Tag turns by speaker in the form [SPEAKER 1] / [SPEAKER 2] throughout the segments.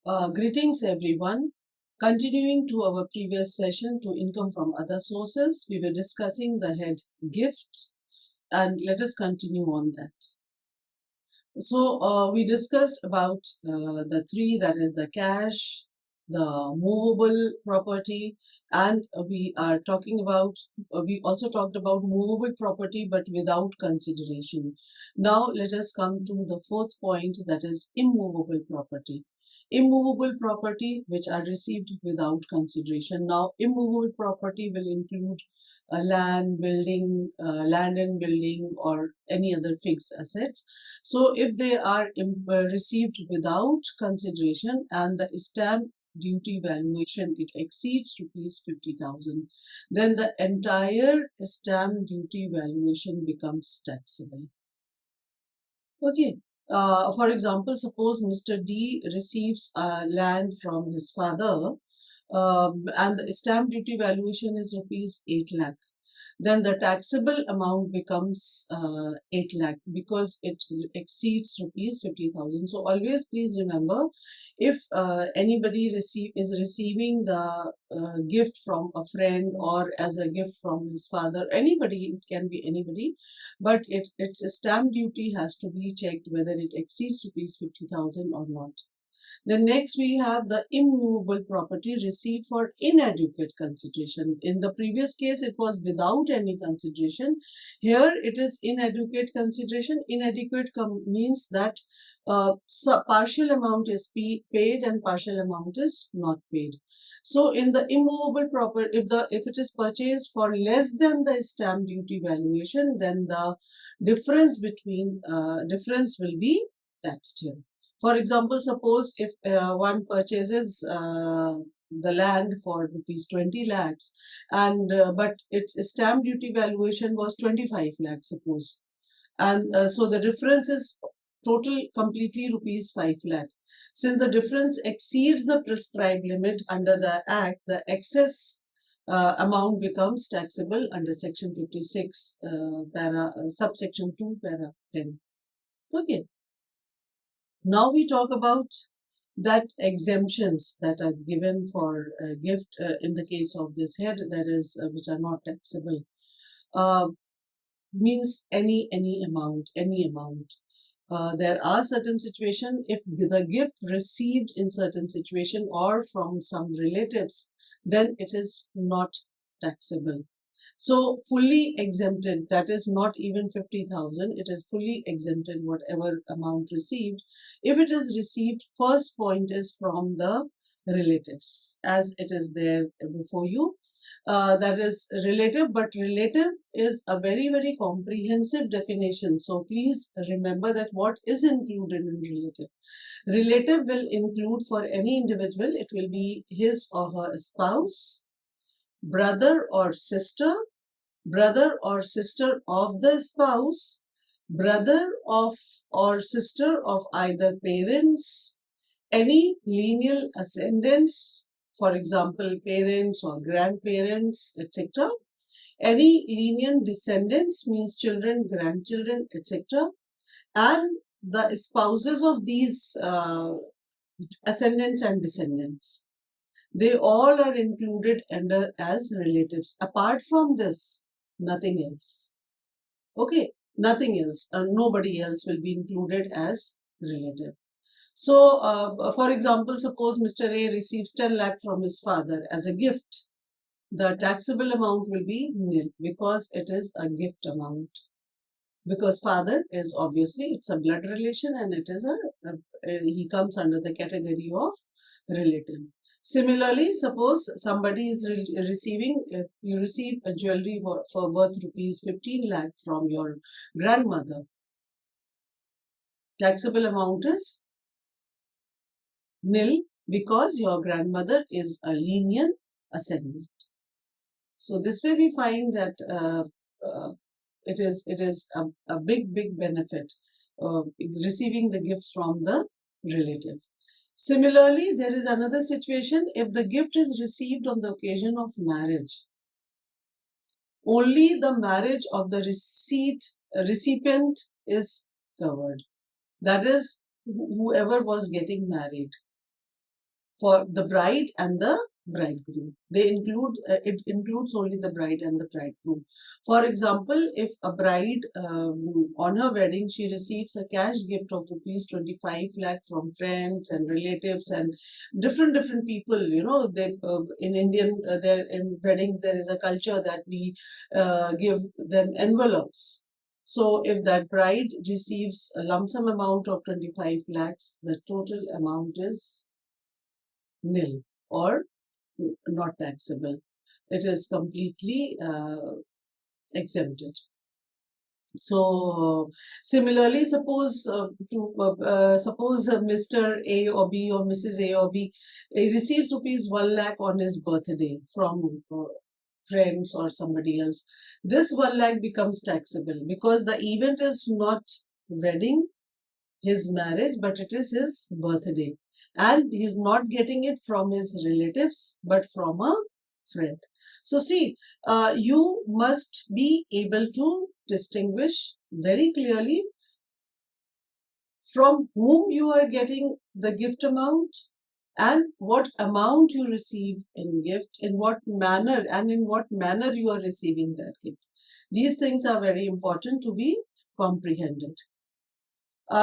[SPEAKER 1] Greetings everyone. Continuing to our previous session to income from other sources, we were discussing the head gift, and let us continue on that. So we discussed about the three, that is the cash, the movable property, and we also talked about movable property but without consideration. Now let us come to the fourth point, that is immovable property. Immovable property which are received without consideration. Now immovable property will include land and building, or any other fixed assets. So if they are received without consideration and the stamp duty valuation it exceeds rupees 50,000, then the entire stamp duty valuation becomes taxable. Okay. For example, suppose Mr. D receives land from his father, and the stamp duty valuation is rupees 8 lakh. Then the taxable amount becomes 8 lakh because it exceeds rupees 50,000. So always please remember, if anybody is receiving the gift from a friend or as a gift from his father, anybody, it can be anybody, but its stamp duty has to be checked whether it exceeds rupees 50,000 or not. Then next we have the immovable property received for inadequate consideration. In the previous case it was without any consideration. Here it is inadequate consideration. Inadequate means that partial amount is paid and partial amount is not paid. So in the immovable property, if it is purchased for less than the stamp duty valuation, then the difference will be taxed here. For example, suppose if one purchases the land for rupees 20 lakhs, and but its stamp duty valuation was 25 lakhs, suppose, and so the difference is total completely rupees 5 lakh. Since the difference exceeds the prescribed limit under the Act, the excess amount becomes taxable under section 56 subsection 2 para 10. Okay. Now we talk about that exemptions that are given for gift in the case of this head, that is which are not taxable. Means any amount. There are certain situations, if the gift received in certain situation or from some relatives, then it is not taxable. So fully exempted, that is not even 50,000, it is fully exempted whatever amount received. If it is received, first point is from the relatives, as it is there before you. That is relative, but relative is a very comprehensive definition. So please remember that what is included in relative. Relative will include, for any individual, it will be his or her spouse, brother or sister of the spouse, brother of or sister of either parents, any lineal ascendants, for example, parents or grandparents, etc. Any lineal descendants means children, grandchildren, etc. And the spouses of these ascendants and descendants. They all are included under as relatives. Apart from this, nothing else. Okay, nothing else. Nobody else will be included as relative. So, for example, suppose Mr. A receives 10 lakh from his father as a gift. The taxable amount will be nil because it is a gift amount. Because father is obviously, it's a blood relation, and it is he comes under the category of relative. Similarly, suppose somebody is receiving, you receive a jewelry for worth rupees 15 lakh from your grandmother. Taxable amount is nil because your grandmother is a lineal ascendant. So this way we find that it is a big benefit receiving the gift from the relative. Similarly, there is another situation if the gift is received on the occasion of marriage. Only the marriage of the recipient is covered. That is, whoever was getting married. for the bride and the bridegroom. It includes only the bride and the bridegroom. For example, if a bride on her wedding she receives a cash gift of rupees 25 lakh from friends and relatives and different people, they in Indian there in weddings there is a culture that we give them envelopes. So if that bride receives a lump sum amount of 25 lakhs, the total amount is nil or not taxable. It is completely exempted. So similarly, suppose Mr. A or B or Mrs. A or B receives rupees 1 lakh on his birthday from friends or somebody else. This 1 lakh becomes taxable because the event is not wedding, his marriage, but it is his birthday. And he's not getting it from his relatives, but from a friend. So, see, you must be able to distinguish very clearly from whom you are getting the gift amount and what amount you receive in gift, in what manner, and in what manner you are receiving that gift. These things are very important to be comprehended.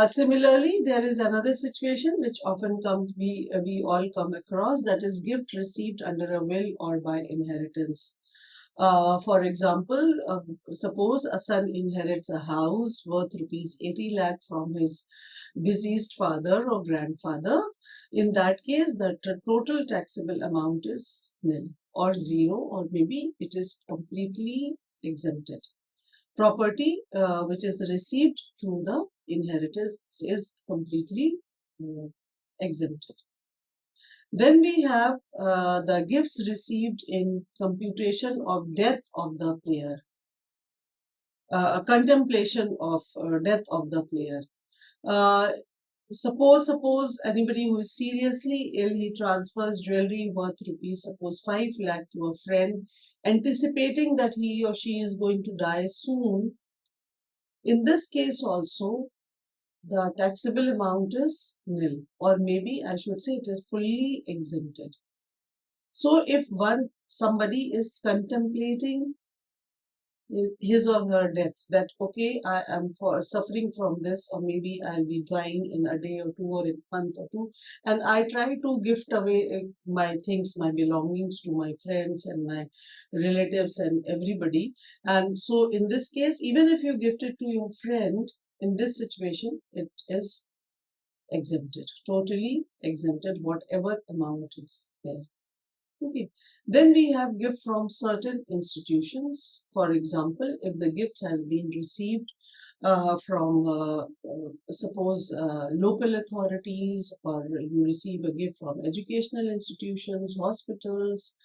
[SPEAKER 1] Similarly, there is another situation which often we all come across, that is gift received under a will or by inheritance. For example, suppose a son inherits a house worth rupees 80 lakh from his deceased father or grandfather. In that case, the total taxable amount is nil or zero, or maybe it is completely exempted. Property which is received through the inheritance is completely exempted. Then we have the gifts received in computation of death of the player, a contemplation of death of the player. Suppose anybody who is seriously ill, he transfers jewelry worth rupees, suppose 5 lakh to a friend, anticipating that he or she is going to die soon. In this case also, the taxable amount is nil, or maybe I should say it is fully exempted. So if somebody is contemplating his or her death, that okay, I am suffering from this, or maybe I'll be dying in a day or two or in a month or two, and I try to gift away my things, my belongings to my friends and my relatives and everybody. And so in this case, even if you gift it to your friend, in this situation it is exempted, totally exempted, whatever amount is there. Okay. Then we have gift from certain institutions. For example, if the gift has been received from, suppose, local authorities, or you receive a gift from educational institutions, hospitals,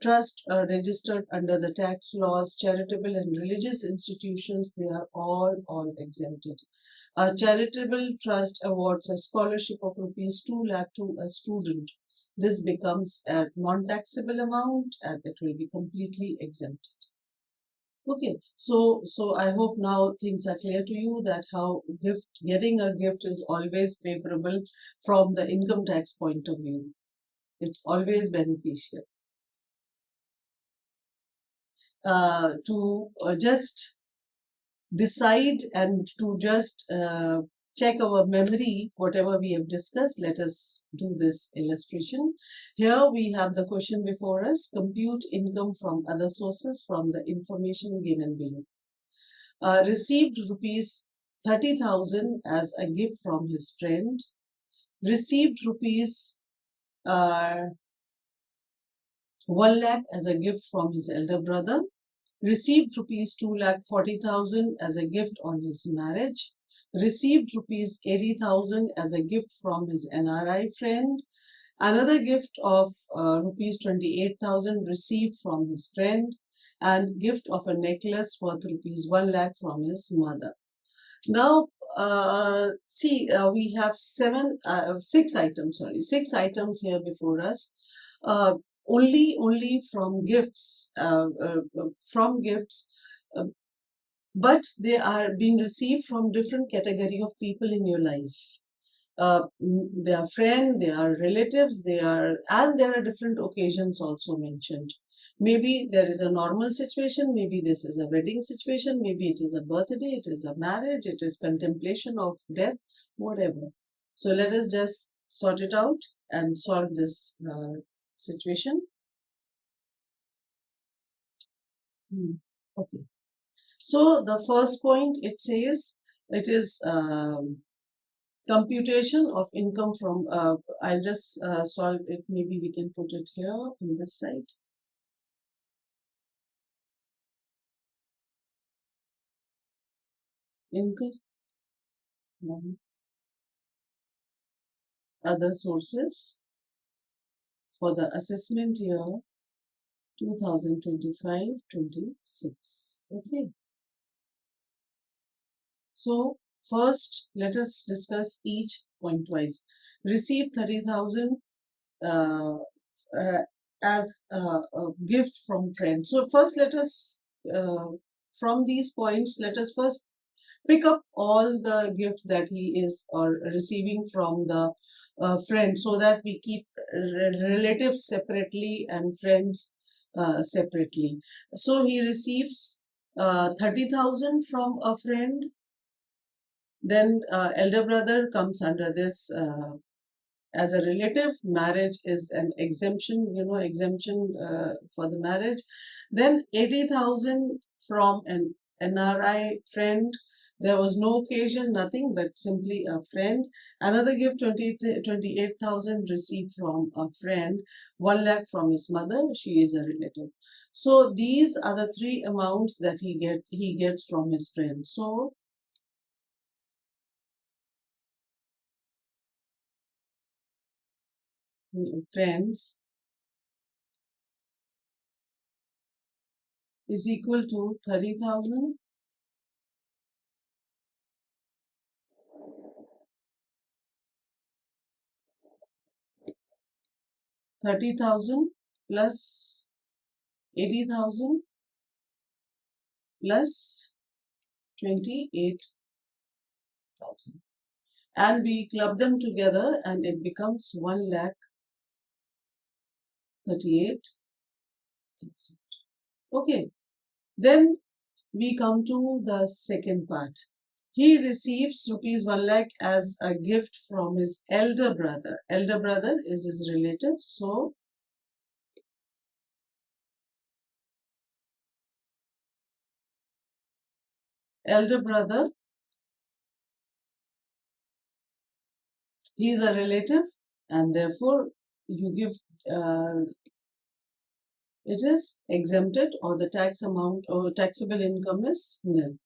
[SPEAKER 1] trust registered under the tax laws, charitable and religious institutions, they are all exempted. A charitable trust awards a scholarship of rupees 2 lakh to a student. This becomes a non-taxable amount and it will be completely exempted. Okay, so I hope now things are clear to you, that how getting a gift is always favorable from the income tax point of view. It's always beneficial. To just decide and to just check our memory, whatever we have discussed, let us do this illustration. Here we have the question before us: compute income from other sources from the information given below. Received rupees 30,000 as a gift from his friend, received rupees 1 lakh as a gift from his elder brother, received rupees 2,40,000 as a gift on his marriage, received rupees 80,000 as a gift from his NRI friend, another gift of rupees 28,000 received from his friend, and gift of a necklace worth rupees 1 lakh from his mother. Now, we have six items here before us. Only from gifts, but they are being received from different category of people in your life. they are friend, they are relatives, and there are different occasions also mentioned. Maybe there is a normal situation, maybe this is a wedding situation, maybe it is a birthday, it is a marriage, it is contemplation of death, whatever. So let us just sort it out and solve this situation. Okay. So the first point, it says it is computation of income from, I'll just solve it, maybe we can put it here on this side. Income from other sources for the assessment year 2025-26. Okay. So first, let us discuss each point wise. Receive 30,000 uh, uh, as a gift from friend. So first, let us from these points, let us first pick up all the gifts that he is or receiving from the friend, so that we keep relatives separately and friends separately. So he receives 30,000 from a friend. Then elder brother comes under this as a relative. Marriage is an exemption, exemption for the marriage. Then 80,000 from an NRI friend. There was no occasion, nothing, but simply a friend. Another gift, 28,000 received from a friend. 1 lakh from his mother. She is a relative. So these are the three amounts that he gets from his friend. So friends is equal to 30,000 plus 80,000 plus 28,000, and we club them together and it becomes 1,38,000. Okay, then we come to the second part. He receives rupees 1 lakh as a gift from his elder brother. Elder brother is his relative, so elder brother, he is a relative, and therefore you give it is exempted, or the tax amount or taxable income is nil.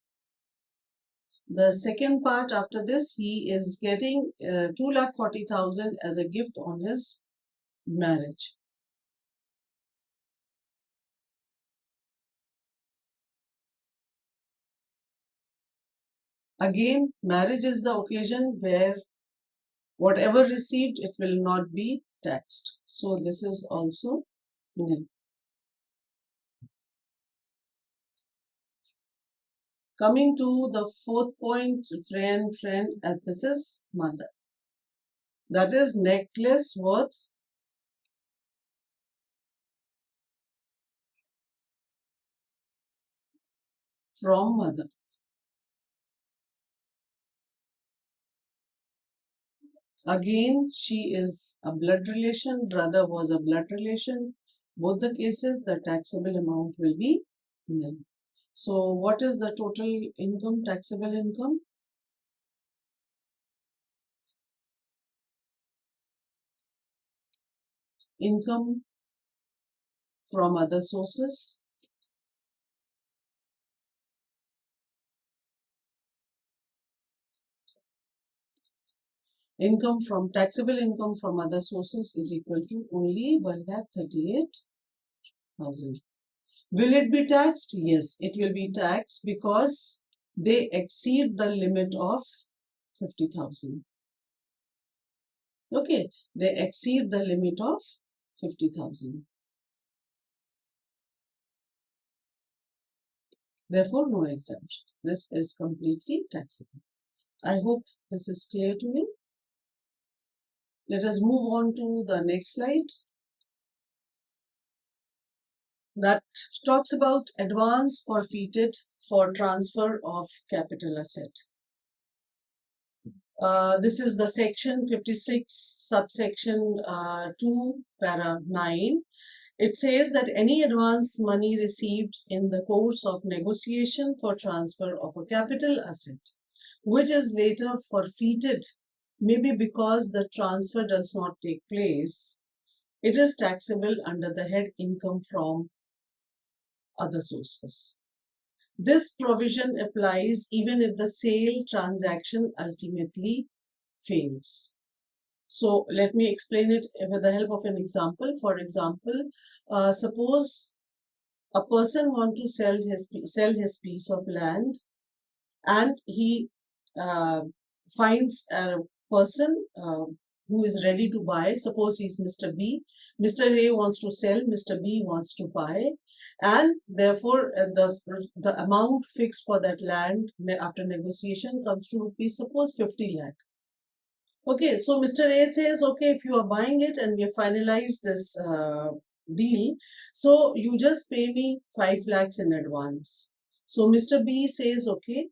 [SPEAKER 1] The second part after this, he is getting 2,40,000 as a gift on his marriage. Again, marriage is the occasion where whatever received, it will not be taxed. So this is also nil. Coming to the fourth point, friend, and this is mother. That is necklace worth from mother. Again, she is a blood relation, brother was a blood relation. Both the cases, the taxable amount will be nil. So what is the total income, taxable income? Income from other sources. Income from taxable income from other sources is equal to only 1,38,000. Will it be taxed? Yes, it will be taxed because they exceed the limit of 50,000. Okay, they exceed the limit of 50,000. Therefore, no exemption. This is completely taxable. I hope this is clear to you. Let us move on to the next slide that talks about advance forfeited for transfer of capital asset. This is the section 56, subsection 2, para 9. It says that any advance money received in the course of negotiation for transfer of a capital asset, which is later forfeited, maybe because the transfer does not take place, it is taxable under the head income from other sources. This provision applies even if the sale transaction ultimately fails. So let me explain it with the help of an example. For example, suppose a person wants to sell his piece of land, and he finds a person who is ready to buy. Suppose he's Mr. B. Mr. A wants to sell, Mr. B wants to buy, and therefore the amount fixed for that land after negotiation comes to rupees, suppose 50 lakh. Okay, so Mr. A says, okay, if you are buying it and we have finalized this deal, so you just pay me 5 lakhs in advance. So Mr. B says, okay,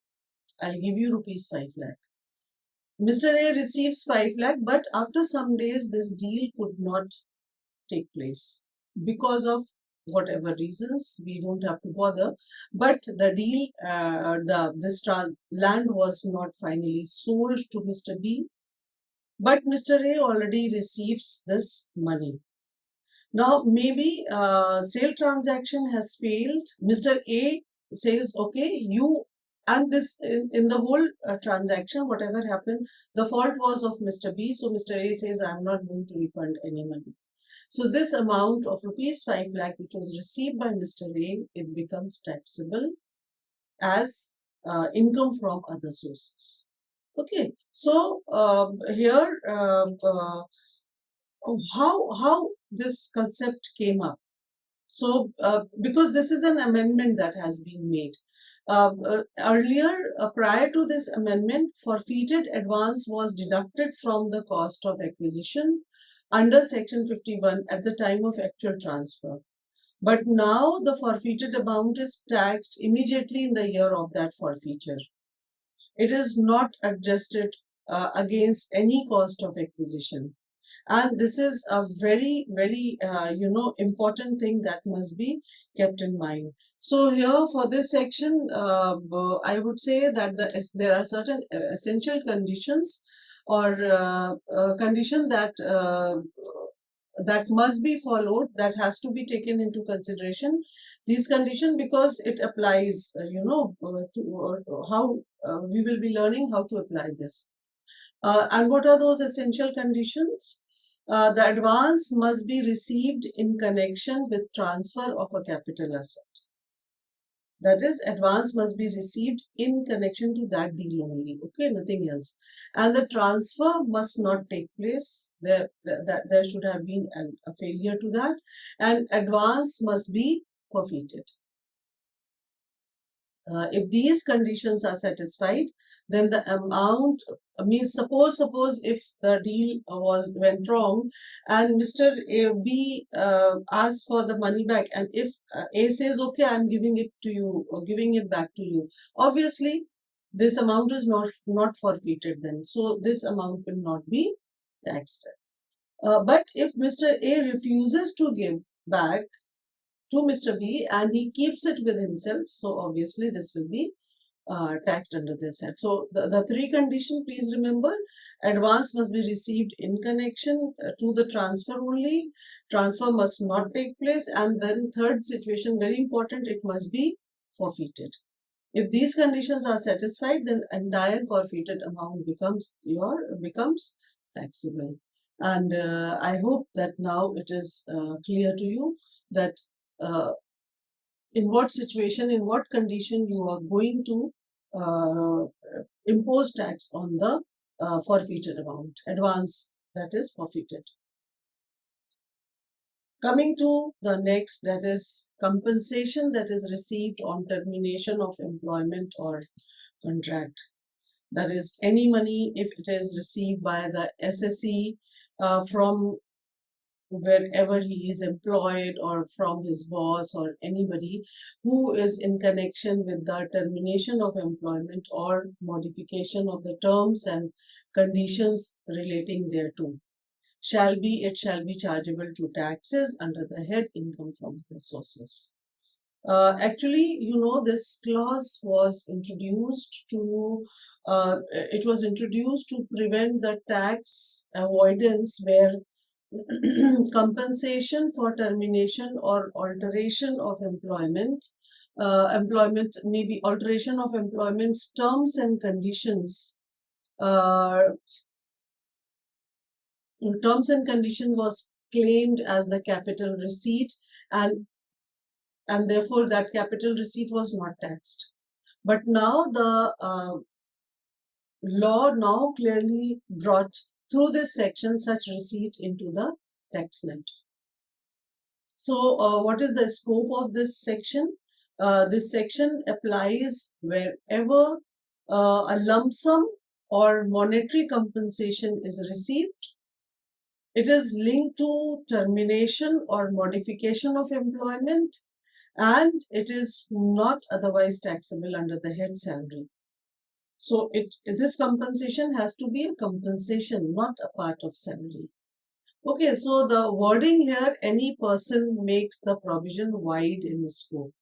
[SPEAKER 1] I'll give you rupees 5 lakh. Mr. A receives 5 lakh, but after some days, this deal could not take place because of whatever reasons. We don't have to bother. But the deal, land was not finally sold to Mr. B. But Mr. A already receives this money. Now, maybe sale transaction has failed. Mr. A says, okay, you, and this in the whole transaction, whatever happened, the fault was of Mr. B. So Mr. A says, I'm not going to refund any money. So this amount of rupees 5 lakh, which was received by Mr. A, it becomes taxable as income from other sources. Okay, so here how this concept came up. So because this is an amendment that has been made. Earlier, prior to this amendment, forfeited advance was deducted from the cost of acquisition under section 51 at the time of actual transfer. But now the forfeited amount is taxed immediately in the year of that forfeiture. It is not adjusted against any cost of acquisition. And this is a very, very, important thing that must be kept in mind. So here for this section, I would say that there are certain essential conditions or condition that must be followed, that has to be taken into consideration. These conditions, because it applies, to how we will be learning how to apply this. And what are those essential conditions? The advance must be received in connection with transfer of a capital asset. That is, advance must be received in connection to that deal only, okay, nothing else. And the transfer must not take place. There should have been a failure to that. And advance must be forfeited. If these conditions are satisfied, then the amount means, suppose if the deal went wrong and Mr. B asks for the money back, and if A says, okay, I'm giving it to you or giving it back to you, obviously this amount is not forfeited then. So this amount will not be taxed. But if Mr. A refuses to give back to Mr. B and he keeps it with himself, so obviously this will be taxed under this head. So the three conditions, please remember: advance must be received in connection to the transfer only, transfer must not take place, and then third situation, very important, it must be forfeited. If these conditions are satisfied, then entire forfeited amount becomes taxable. And I hope that now it is clear to you that in what situation, in what condition you are going to impose tax on the forfeited amount, advance that is forfeited. Coming to the next, that is compensation that is received on termination of employment or contract. That is, any money if it is received by the SSE from wherever he is employed, or from his boss, or anybody who is in connection with the termination of employment or modification of the terms and conditions relating thereto, it shall be chargeable to taxes under the head income from other sources. Actually, this clause was introduced to prevent the tax avoidance, where compensation for termination or alteration of employment, maybe alteration of employment's terms and conditions, was claimed as the capital receipt, and therefore that capital receipt was not taxed. But now the law now clearly brought through this section such receipt into the tax net. So what is the scope of this section? This section applies wherever a lump sum or monetary compensation is received. It is linked to termination or modification of employment, and it is not otherwise taxable under the head salary. So this compensation has to be a compensation, not a part of salary. Okay, so the wording here, any person, makes the provision wide in scope.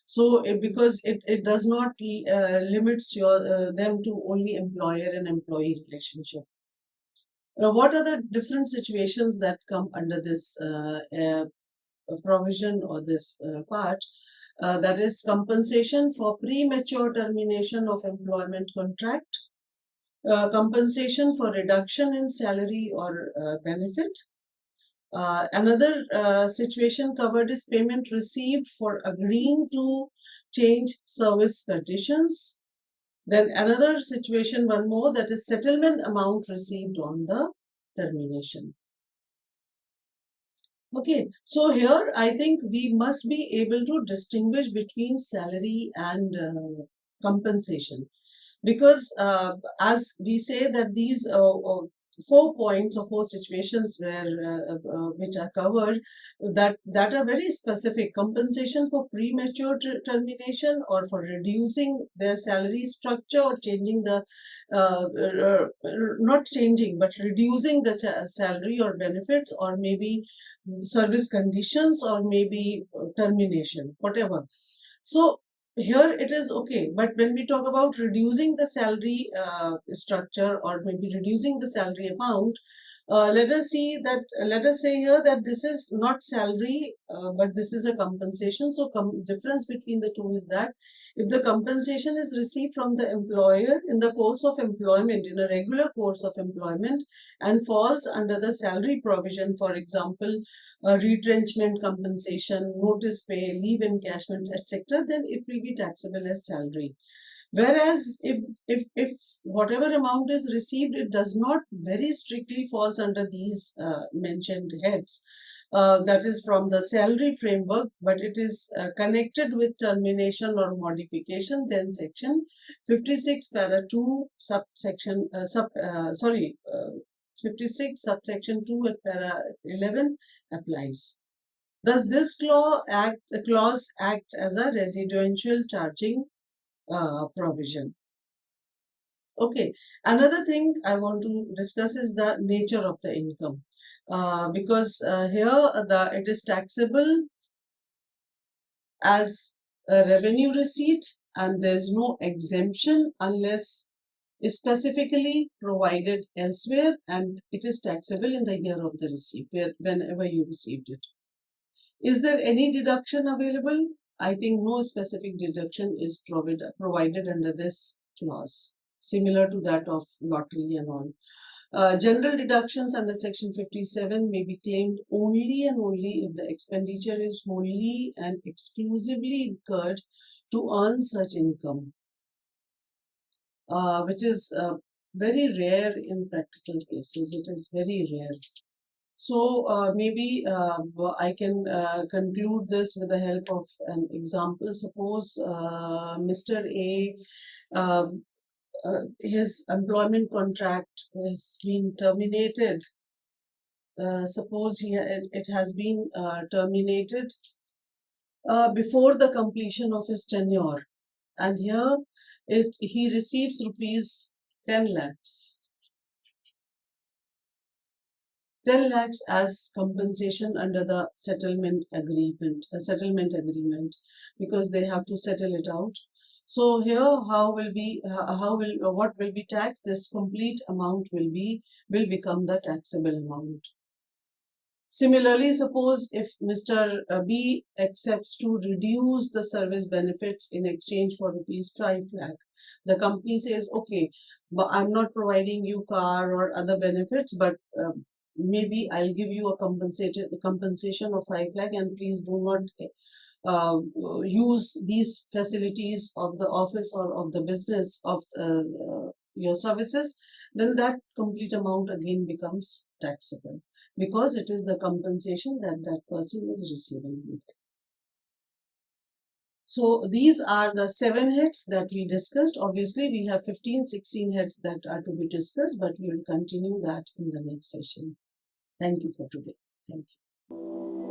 [SPEAKER 1] So because it does not limits them to only employer and employee relationship. What are the different situations that come under this provision or this part? That is compensation for premature termination of employment contract, compensation for reduction in salary or benefit. Another situation covered is payment received for agreeing to change service conditions. Then another situation, one more, that is settlement amount received on the termination. Okay, so here I think we must be able to distinguish between salary and compensation, because as we say that these 4 points or 4 situations which are covered, that are very specific: compensation for premature termination, or for reducing their salary structure, or changing the not changing but reducing the salary or benefits, or maybe service conditions, or maybe termination, whatever. So here it is okay, but when we talk about reducing the salary structure, or maybe reducing the salary amount, let us say here that this is not salary, but this is a compensation. So difference between the two is that if the compensation is received from the employer in the course of employment, in a regular course of employment, and falls under the salary provision, for example, retrenchment compensation, notice pay, leave encashment, etc., then it will be taxable as salary. Whereas if whatever amount is received, it does not very strictly falls under these mentioned heads, that is from the salary framework, but it is connected with termination or modification, then section 56 para 2 subsection 56 subsection 2 at para 11 applies. Thus, this clause acts as a residual charging provision. Okay, another thing I want to discuss is the nature of the income, because here it is taxable as a revenue receipt, and there is no exemption unless specifically provided elsewhere, and it is taxable in the year of the receipt, whenever you received it. Is there any deduction available? I think no specific deduction is provided under this clause, similar to that of lottery and all. General deductions under section 57 may be claimed only and only if the expenditure is wholly and exclusively incurred to earn such income, which is very rare in practical cases. It is very rare. So maybe I can conclude this with the help of an example. Suppose Mr. A his employment contract has been terminated. Suppose it has been terminated before the completion of his tenure, and here he receives rupees 10 lakhs. 10 lakhs as compensation under the settlement agreement, because they have to settle it out. So here, what will be taxed? This complete amount will become the taxable amount. Similarly, suppose if Mr. B accepts to reduce the service benefits in exchange for rupees 5 lakh, the company says, okay, but I'm not providing you car or other benefits, but maybe I'll give you a compensation of 5 lakh, and please do not use these facilities of the office or of the business of your services. Then that complete amount again becomes taxable, because it is the compensation that that person is receiving with it. So these are the 7 heads that we discussed. Obviously, we have 15-16 heads that are to be discussed, but we will continue that in the next session. Thank you for today. Thank you.